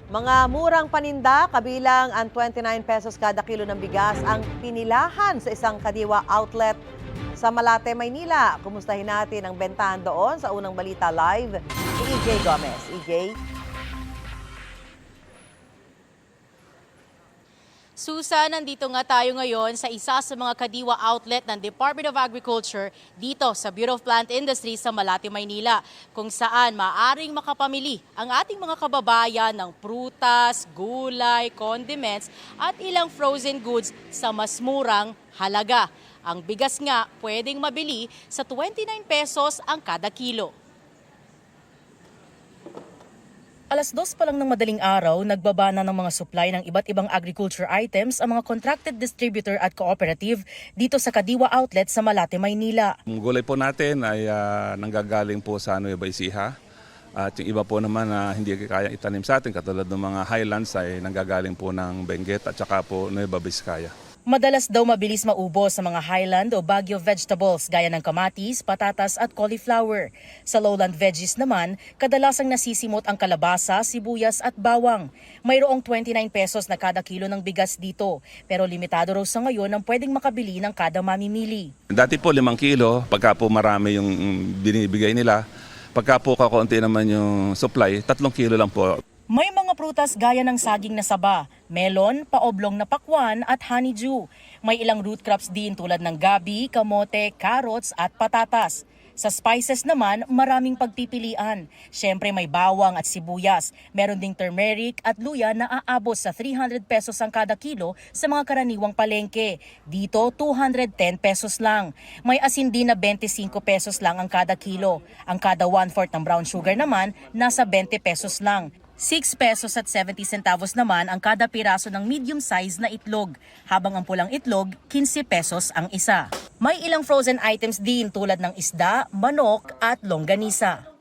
Mga murang paninda, kabilang ang 29 pesos kada kilo ng bigas ang pinilahan sa isang Kadiwa outlet sa Malate, Maynila. Kumustahin natin ang bentahan doon sa unang balita live ni EJ Gomez. EJ? Susan, nandito nga tayo ngayon sa isa sa mga Kadiwa outlet ng Department of Agriculture dito sa Bureau of Plant Industry sa Malate, Maynila, kung saan maaring makapamili ang ating mga kababayan ng prutas, gulay, condiments at ilang frozen goods sa mas murang halaga. Ang bigas nga pwedeng mabili sa 29 pesos ang kada kilo. Alas 2 pa lang ng madaling araw, nagbaba na ng mga supply ng iba't ibang agriculture items ang mga contracted distributor at cooperative dito sa Kadiwa Outlet sa Malate, Maynila. Ang gulay po natin ay nanggagaling po sa Nueva Ecija. At yung iba po naman na hindi kaya itanim sa atin, katulad ng mga highlands, ay nanggagaling po ng Benguet at saka po Nueva Vizcaya. Madalas daw mabilis maubos sa mga highland o Baguio vegetables gaya ng kamatis, patatas at cauliflower. Sa lowland veggies naman, kadalasang nasisimot ang kalabasa, sibuyas at bawang. Mayroong 29 pesos na kada kilo ng bigas dito, pero limitado raw sa ngayon ang pwedeng makabili ng kada mamimili. Dati po 5 kilo, pagka po marami yung binibigay nila. Pagka po kakaunti naman yung supply, 3 kilo lang po. May mga prutas gaya ng saging na saba, melon, paoblong na pakwan at honeydew. May ilang root crops din tulad ng gabi, kamote, carrots at patatas. Sa spices naman, maraming pagpipilian. Siyempre may bawang at sibuyas. Meron ding turmeric at luya na aabot sa 300 pesos ang kada kilo sa mga karaniwang palengke. Dito, 210 pesos lang. May asin din na 25 pesos lang ang kada kilo. Ang kada 1/4 ng brown sugar naman, nasa 20 pesos lang. 6 pesos at 70 centavos naman ang kada piraso ng medium size na itlog, habang ang pulang itlog, 15 pesos ang isa. May ilang frozen items din tulad ng isda, manok at longganisa.